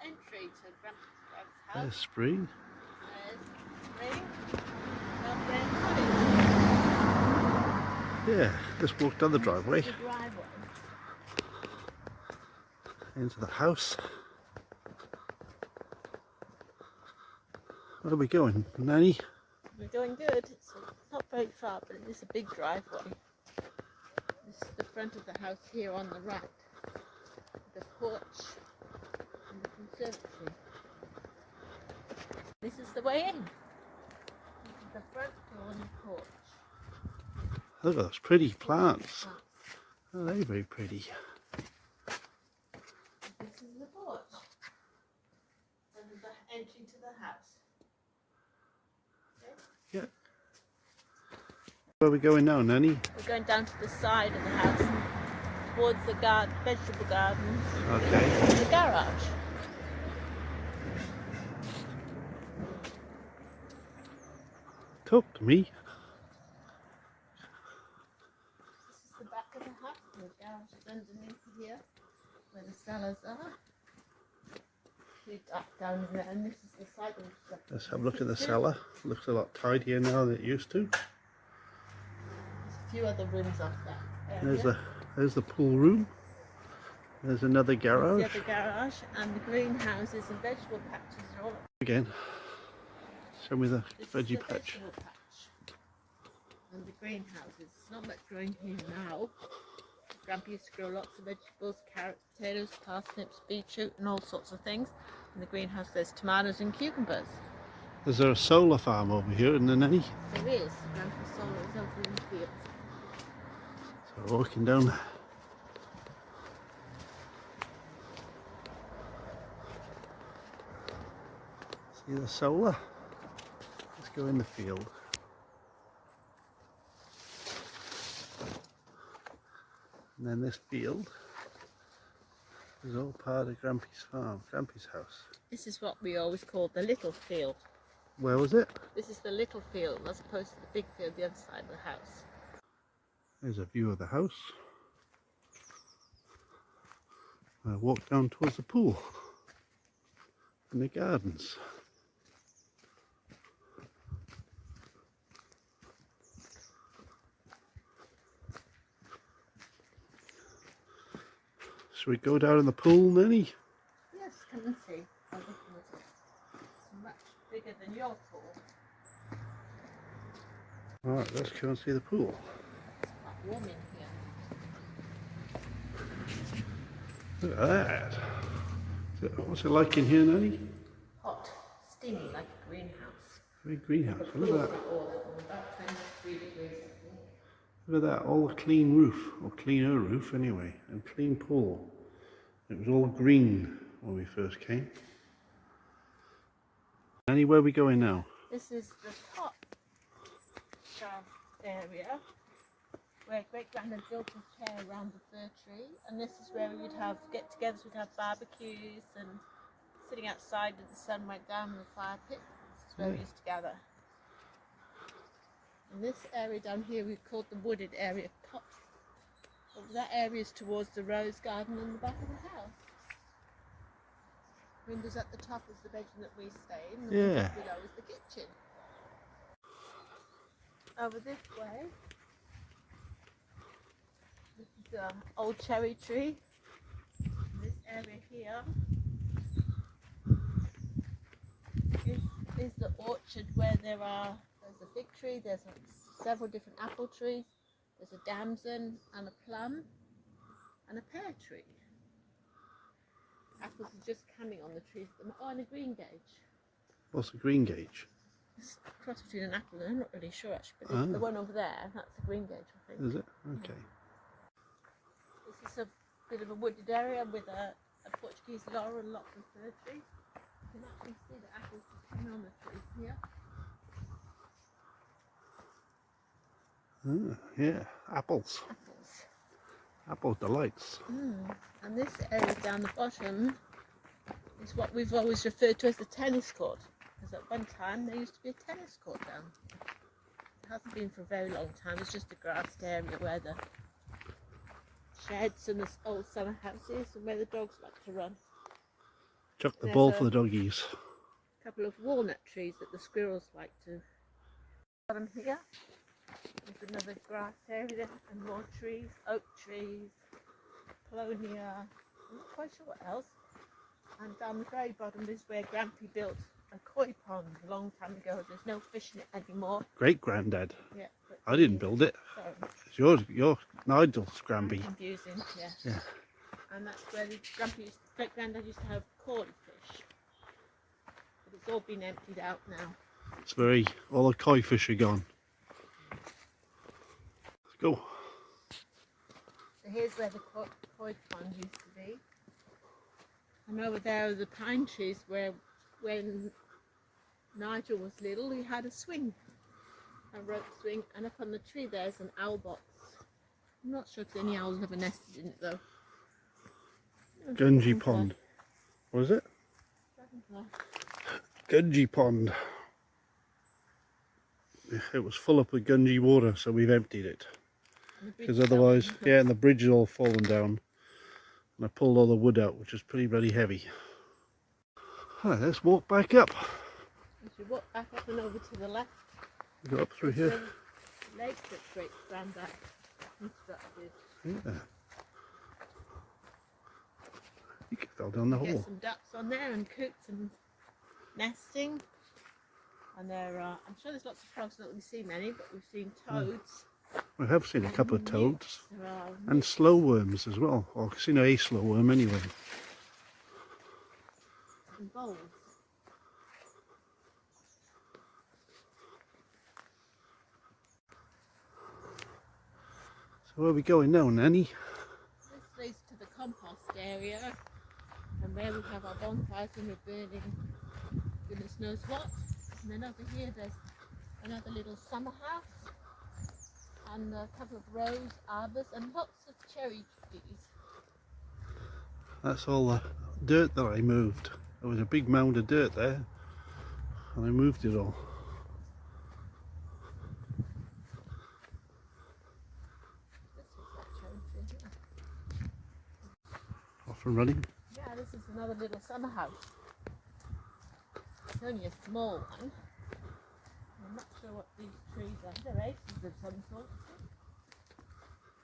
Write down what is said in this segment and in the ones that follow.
entry to Grandpa's house. There's Spring. There's Spring. Up there, Cottage. Yeah, just walked down the driveway The driveway. into the house. Where are we going, Nanny? We're doing good. It's not very far, but it is a big driveway. This is the front of the house here on the right. The porch and the conservatory. This is the way in. This is the front door and the porch. Look at those pretty plants. Oh, they're very pretty. This is the porch and the entry to the house. Okay. Yeah. Where are we going now, Nanny? We're going down to the side of the house towards the vegetable gardens. Okay. And the garage. Talk to me. This is the back of the house. The garage is underneath here, where the cellars are. Down in there, and this is the side of the. Let's have a look at the cellar. Looks a lot tidier now than it used to. There's a few other rooms off that area. There's the pool room. There's another garage. There's the other garage, and the greenhouses and vegetable patches are all. Again. Show me the This veggie is the patch. vegetable patch. And the greenhouses. There's not much growing here now. Grandpa used to grow lots of vegetables, carrots, potatoes, parsnips, beetroot and all sorts of things. In the greenhouse there's tomatoes and cucumbers. Is there a solar farm over here in the Nanny? There is. Grandpa's solar is over in the field. So we're walking down. See the solar? Let's go in the field. And then this field is all part of Grampy's farm, Grampy's house. This is what we always call the little field. Where was it? This is the little field as opposed to the big field the other side of the house. There's a view of the house. I walk down towards the pool and the gardens. Should we go down in the pool, Nanny? Yes, come and see how big it is. It's much bigger than your pool. Alright, let's go and see the pool. It's quite warm in here. Look at that. What's it like in here, Nanny? Hot, steamy like a greenhouse. Very greenhouse. The Look at pool's that. not all about 23 degrees, I think. Look at that. All the clean roof, or cleaner roof anyway, and clean pool. It was all green when we first came. Nanny, where are we going now? This is the top area where Great Grandad built his chair around the fir tree, and this is where we'd have get-togethers, we'd have barbecues, and sitting outside as the sun went down in the fire pit. This is where we used to gather. And this area down here we called the wooded area. That area is towards the rose garden in the back of the house. Windows at the top is the bedroom that we stay in, and the windows below is the kitchen. Over this way, this is the old cherry tree. This area here is the orchard where there's a fig tree, there's several different apple trees, there's a damson and a plum and a pear tree. Apples are just coming on the trees. Oh, and a green gauge. What's a green gauge? It's a cross between an apple and I'm not really sure actually, but the one over there, that's a green gauge, I think. Is it? Okay. This is a bit of a wooded area with a Portuguese laurel and lots of fir trees. You can actually see the apples just coming on the trees here. Yeah, apples. Apple delights. And this area down the bottom is what we've always referred to as the tennis court. Because at one time there used to be a tennis court down. It hasn't been for a very long time. It's just a grassed area where the sheds and the old summer houses and where the dogs like to run. Chuck the There's ball a for the doggies. couple of walnut trees that the squirrels like to. Bottom here, there's another grass area and more trees, oak trees, Polonia, I'm not quite sure what else. And down the very bottom is where Grampy built a koi pond a long time ago. There's no fish in it anymore. Great granddad. Yeah, but I didn't build it. sorry, It's your Nigel's Granby. confusing. Yeah. Yeah. And that's where the great granddad used to have koi fish. But it's all been emptied out now. It's very, all the koi fish are gone. Let's go. So here's where the koi pond used to be. And over there are the pine trees where when Nigel was little he had a swing, a rope swing, and up on the tree there's an owl box. I'm not sure if any owls ever nested in it though. Gungy Pond. What is it? Gungy Pond. It was full up with gungy water, so we've emptied it. Because otherwise, yeah, and the bridge is all fallen down. And I pulled all the wood out, which is pretty bloody heavy. Alright, let's walk back up. We should walk back up and over to the left. Go up through here. The lake that great granddad constructed. Yeah. You fell down the hole. Get some ducks on there and coots and nesting. And there are, I'm sure there's lots of frogs, not that we've seen many, but we've seen toads. We have seen a couple of toads. There are And slow worms as well. Or I've seen a slow worm anyway. and voles. So where are we going now, Nanny? This leads to the compost area, and where we have our bonfires and we're burning goodness knows what. And then over here there's another little summer house and a couple of rose arbors and lots of cherry trees. That's all the dirt that I moved. There was a big mound of dirt there, and I moved it all. This was that cherry tree here. Off and running. Yeah, this is another little summer house. It's only a small one. I'm not sure what these trees are. They're aces of some sort.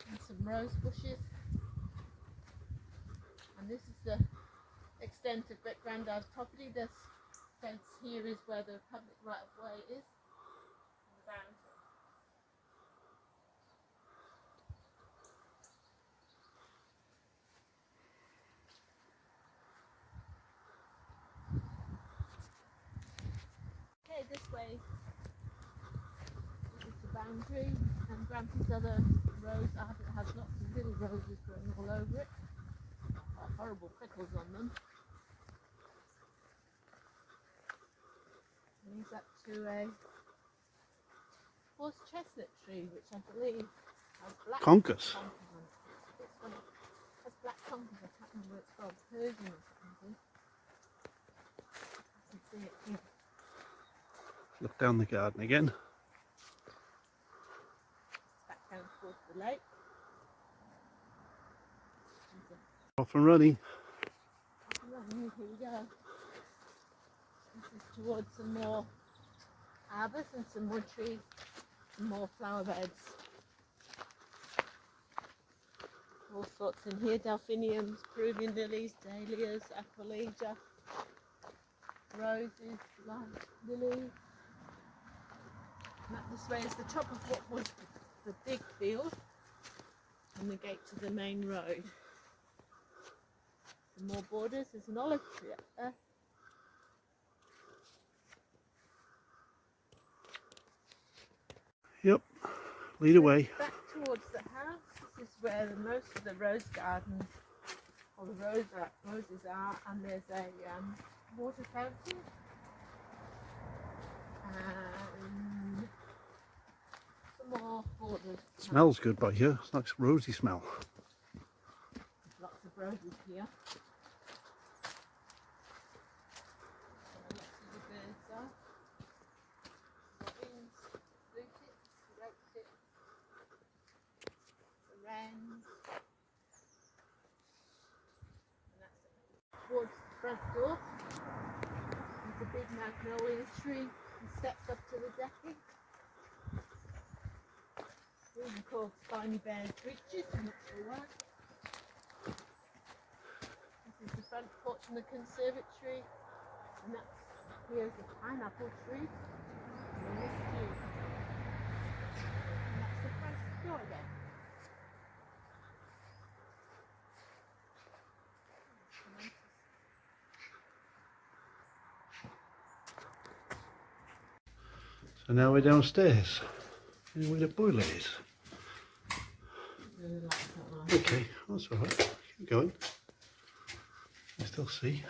And some rose bushes. And this is the extent of great granddad's property. This fence here is where the public right of way is. And the boundary. Okay, this way is the boundary, and Grampy's other rose arbor has lots of little roses growing all over it. Horrible prickles on them. And he's up to a horse chestnut tree, which I believe has black Conkers. on it. This one has black conkers. I can't remember what it's called, Persian or something. I can see it here. Look down the garden again. Back down towards the lake. Off and running. Here we go. This is towards some more arbors and some more trees, some more flower beds. All sorts in here, delphiniums, Peruvian lilies, dahlias, aquilegia, roses, lilies. And that this way is the top of what was the big field and the gate to the main road. Some more borders, there's an olive tree up there. Yep. Lead away. Back towards the house, this is where most of the rose gardens or the roses are, and there's a water fountain and some more borders. Smells good by here. It's nice rosy smell. There's lots of roses here. Lots of the birds are. Robins, blue tits, red tits, the wrens. And that's towards the front door. There's a big magnolia tree and steps up to the decking. These are called Spiny Bear's Bridges, I'm not sure why. This is the front porch and the conservatory. And here's the pineapple tree. And this too. And that's the front door again. So now we're downstairs. Where the boiler is. Okay, that's alright. Keep going. I still see.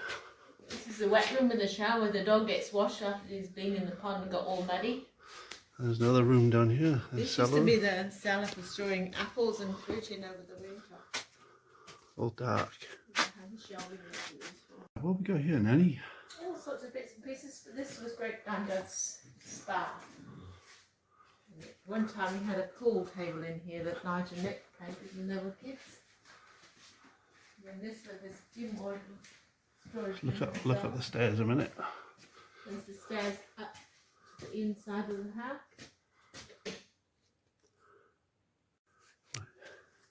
This is the wet room with the shower. The dog gets washed after he's been in the pond and got all muddy. There's another room down here. This used to be the cellar for storing apples and fruit in over the winter. All dark. What have we got here, Nanny? All sorts of bits and pieces. This was Great Granddad's spa. One time we had a pool table in here that Nigel and Nick played with when they were kids. And this was this few more storage. Look up the stairs a minute. There's the stairs up to the inside of the house.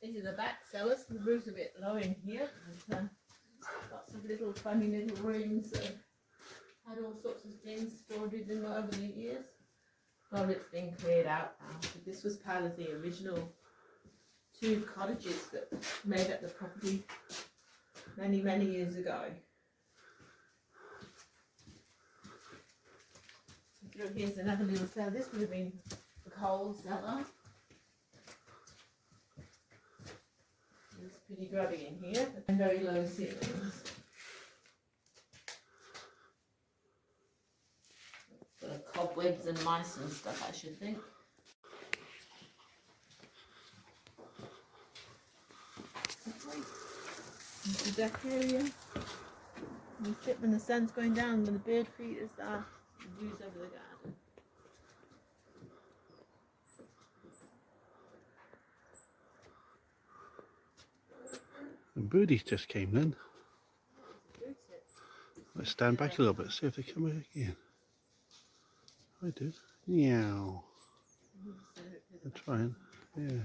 These are the back cellars. The roof's a bit low in here. There's lots of little funny little rooms that had all sorts of things stored in them over the years. Well, it's been cleared out now. So this was part of the original 2 cottages that made up the property many, many years ago. So here's another little cellar. This would have been the coal cellar. It's pretty grubby in here and very low ceilings. Cobwebs and mice and stuff, I should think. There's the deck area. You sit when the sun's going down, when the bird feeders are, views over the garden. And birdies just came then. Let's stand back a little bit, see if they come again. I did. Meow. I'm trying. Yeah.